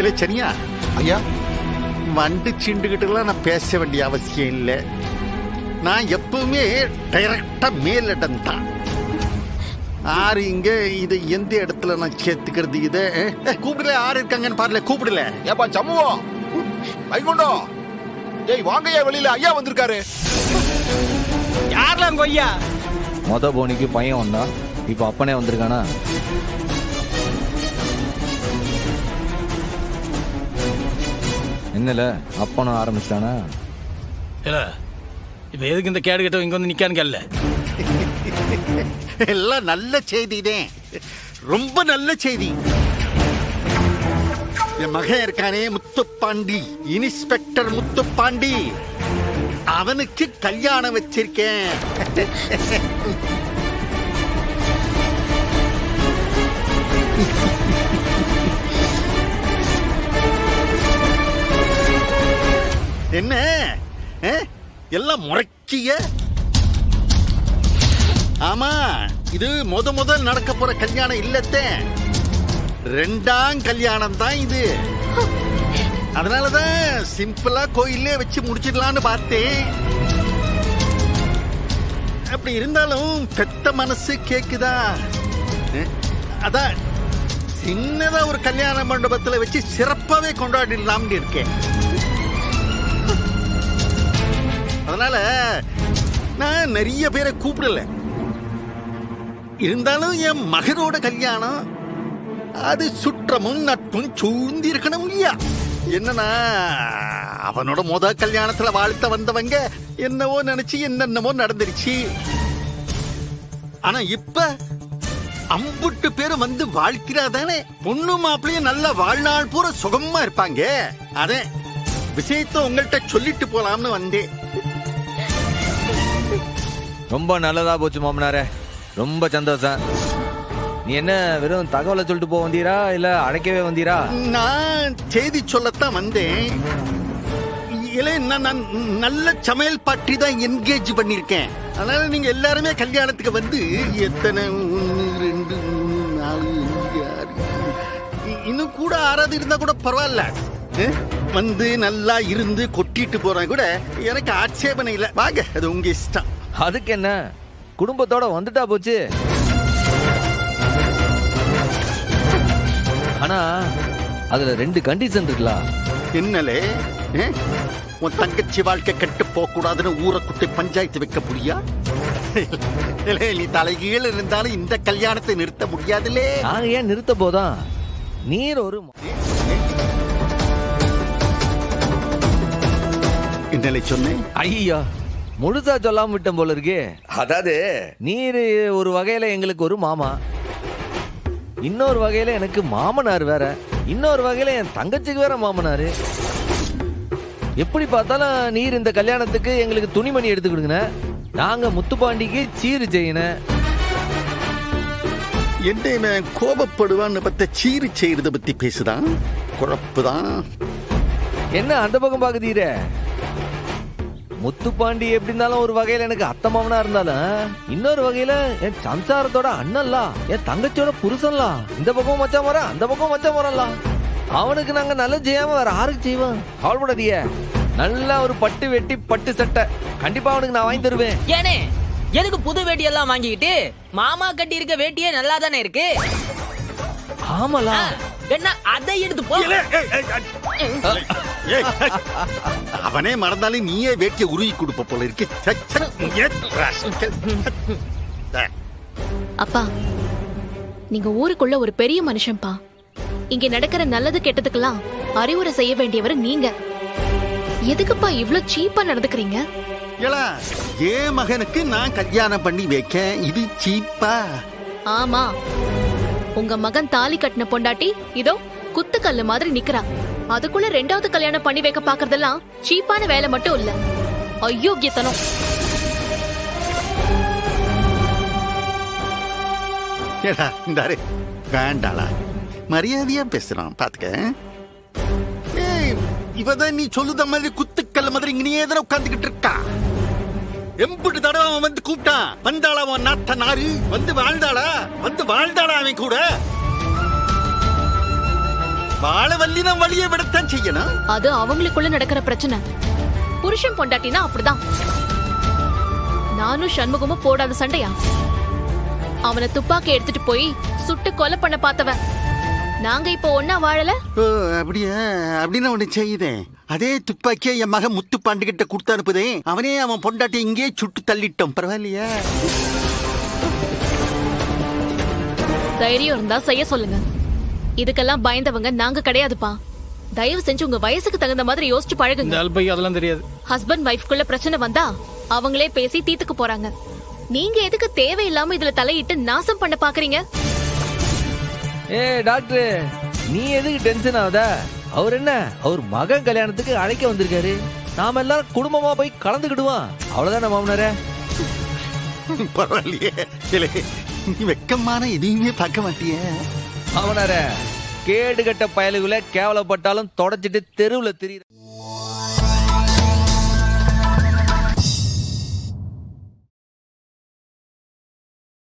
இல்லை சரியா ஐயா வண்டு சிண்டுகிட்டுலாம் நான் பேச வேண்டிய அவசியம் இல்லை. நான் எப்பவுமே டைரக்டா மேலிடம் தான். ஆறு இங்க இதை எந்த இடத்துல நான் சேர்த்துக்கிறது? இதை கூப்பிடல, ஆறு இருக்காங்கன்னு பாருல, கூப்பிடல. ஏப்பா சம்முவோ, வைகுண்டோ, ஏய் வாங்கய்யா, வெளியில ஐயா வந்திருக்காரு. யாரெல்லாம் கொய்யா? மொத போனிக்கு பையன் வந்தா, இப்ப அப்பனே வந்திருக்கானா? என்னல அப்பனும் ஆரம்பிச்சிட்டானா? இல்ல இப்ப எதுக்கு இந்த கேடு கட்ட இங்க வந்து நிக்கான்னு கேள்ல. எல்லாம் நல்ல செய்திதான், ரொம்ப நல்ல செய்தி. என் மகன் இருக்கானே முத்துப்பாண்டி, இன்ஸ்பெக்டர் முத்துப்பாண்டி, அவனுக்கு கல்யாணம் வச்சிருக்கேன். என்ன எல்லாம் முறைக்கிய? ஆமா, இது முதல் நடக்க போற கல்யாணம் இல்லத்தே, ரெண்டாம் கல்யாணம் தான் இது. அதனாலதான் சிம்பிளா கோயிலே வச்சு முடிச்சிடலான்னு பார்த்தேன். அப்படி இருந்தாலும் பெத்த மனசு கேக்குதா? அதான் சின்னதா ஒரு கல்யாண மண்டபத்துல வச்சு சிறப்பாவே கொண்டாடிடலாம்னு இருக்கேன். அதனால நான் நிறைய பேரை கூப்பிடல. இருந்தாலும் என் மகனோட கல்யாணம் அது சுற்றமும் நட்பும் சூழ்ந்து இருக்கணும் இல்லையா? என்னன்னா அவனோட கல்யாணத்துல வாழ்த்த வந்தவங்க என்னவோ நினைச்சு என்னென்னமோ நடந்துருச்சு. ஆனா இப்ப அம்புட்டு பேரும் வந்து வாழ்க்கிறாதானே, பொண்ணு மாப்பிள்ளையும் நல்ல வாழ்நாள் பூரா சுகமா இருப்பாங்க. அதே விஷயத்த உங்கள்கிட்ட சொல்லிட்டு போலாம்னு வந்தேன். ரொம்ப நல்லதா போச்சு மாமனாரே, ரொம்ப சந்தோஷம். நீ என்ன வெறும் தகவலை சொல்லிட்டு போக வந்தீரா இல்ல அழைக்கவே வந்தீரா? நான் செய்தி சொல்லத்தான் வந்தேன். நான் நல்ல சமையல் பாட்டி தான் என்கேஜ் பண்ணிருக்கேன். அதனால நீங்க எல்லாருமே கல்யாணத்துக்கு வந்து எத்தனை 1 2 3 4 5 6 இன்னும் கூட 6 இருந்தா கூட பரவாயில்ல, வந்து நல்லா இருந்து கொட்டிட்டு போறா கூட எனக்கு ஆட்சேபனை இல்லை. வாங்க, அது உங்க இஷ்டம். அதுக்கு என்ன, குடும்பத்தோட வந்துட்டா போச்சு. ஆனா அதுல 2 கண்டிஷன் இருக்குல்ல. என்னலே, உன் தங்கச்சி வாழ்க்கை கெட்டு போக கூடாதுன்னு ஊரை குட்டி பஞ்சாயத்து வைக்க முடியா? நீ தலைகீழ இருந்தாலும் இந்த கல்யாணத்தை நிறுத்த முடியாதுலே. நாங்க ஏன் நிறுத்த போதா? நீர் ஒரு என்னலே சொன்னேன்? ஐயா முழுசா சொல்லாம விட்டேன் போல இருக்கு. அதாவது நீர் ஒரு வகையில எங்களுக்கு ஒரு மாமா, இன்னொரு வகையில எனக்கு மாமனார் வேற, இன்னொரு வகையில என் தங்கச்சிக்கு வேற மாமனாரு. எப்படி பார்த்தாலும் நீர் இந்த கல்யாணத்துக்கு எங்களுக்கு துணிமணி எடுத்து கொடுங்க, நாங்க முத்துப்பாண்டிக்கு சீரு செய்யணும். என்ன கோபப்படுவான்னு பத்த சீரு செய்யறத பத்தி பேசுதான், குழப்புதான். என்ன அந்த பக்கம் பாக்குதீர? முத்துப்பாண்டி எப்படி இருந்தாலும் ஒரு வகையில எனக்கு அத்தை மாமனா இருந்தாலும், இன்னொரு வகையில என் சம்சாரத்தோட அண்ணன்லா, என் தங்கச்சியோட புருஷன்லா. இந்த பக்கம் மச்சான் வர, அந்த பக்கம் மச்சான் வரலாம். அவனுக்கு நாங்க நல்ல செய்யாம வேற யாருக்கு செய்வோம்? கவலைப்படாதீங்க, நல்லா ஒரு பட்டு வெட்டி பட்டு சட்டை கண்டிப்பா அவனுக்கு நான் வாங்கி தருவேன். ஏனே எதுக்கு புது வேட்டி எல்லாம் வாங்கிக்கிட்டு? மாமா கட்டி இருக்க வேட்டியே நல்லா தானே இருக்கு. ஆமலா, என்ன அதை எடுத்து போ. அவனே மறந்தாலும் நீயே வேட்டிய உருகி கொடுப்ப போல இருக்கு. அப்பா, நீங்க ஊருக்குள்ள ஒரு பெரிய மனுஷன்பா. இங்க நடக்கிற நல்லது கெட்டதுக்கெல்லாம் அறிவுரை செய்ய வேண்டியவர் நீங்க. எதுக்குப்பா இவ்ளோ சீப்பா நடந்துக்கிறீங்க? ஏன் மகனுக்கு நான் கல்யாணம் பண்ணி வைக்க இது சீப்பா? ஆமா, உங்க மகன் தாலி கட்டின பொண்டாட்டி இதோ குத்துக்கல்லு மாதிரி நிக்கிறா. அதுக்குள்ள 2வது கல்யாணம் பண்ணி வைக்க பாக்குறதெல்லாம் சீப்பான வேலை மட்டும் இல்ல, அயோக்கியத்தனம். வேண்டாளா, மரியாதையா பேசுறான் பாத்துக்க. இவதான் நீ சொல்லுத மாதிரி குத்துக்கல்ல மாதிரி இங்கேயே தானே உட்கார்ந்துகிட்டு இருக்கா. எம்புட்டு தடவை அவன் வந்து கூப்பிட்டான், வந்தாளா அவன் நாட்ட நாரு, வந்து வாழ்ந்தாளா அவன் கூட. வாழ வள்ளினா வழியை விடத்தான் செய்யணும். அது அவங்களுக்குள்ள நடக்கிற பிரச்சனை. புருஷன் பொண்டாட்டினா அப்படிதான். நானும் சண்முகமும் போடாத சண்டையா? அவனை துப்பாக்கி எடுத்துட்டு போய் சுட்டு கொலை பண்ண பார்த்தவ. நாங்க இப்ப ஒன்னா வாழல. ஓ அப்படியா? அப்படின்னு ஒண்ணு செய்யுதேன். அதே துப்பாக்கியை என் மகன் முத்துப்பாண்டு கிட்ட கொடுத்து அனுப்புதே. அவனே அவன் பொண்டாட்டி இங்கே சுட்டு தள்ளிட்டோம். பரவாயில்லையா? தைரியம் இருந்தா செய்ய சொல்லுங்க. இதுக்கெல்லாம் பயந்தவங்க நாங்க கிடையாதுப்பா. தயவு செஞ்சு உங்க வயசுக்கு தகுந்த மாதிரி யோசிச்சு இந்த பழகுங்க. அல்பைக்கு அதெல்லாம் தெரியாது. ஹஸ்பண்ட் வைஃப்குள்ள பிரச்சனை வந்தா அவங்களே பேசி தீர்த்துக்கு போறாங்க. நீங்க எதுக்கு தேவையில்லாம இதுல தலையிட்டு நாசம் பண்ண பாக்குறீங்க? ஏ டாக்டர், நீ எதுக்கு டென்ஷன் ஆகுத? அவர் என்ன, அவர் மகன் கல்யாணத்துக்கு அழைக்க வந்திருக்காரு. நாம எல்லாரும் குடும்பமா போய் கலந்துக்கிடுவோம். அவ்வளவுதானே மாமனாரே? பரவாயில்லையே. இல்ல, நீ வெக்கமான எதையுமே பார்க்க மாட்டிய. மாமனாரே, கேடு கட்ட பயலுகளை கேவலப்பட்டாலும் தொடச்சிட்டு தெருவுல தெரியுது.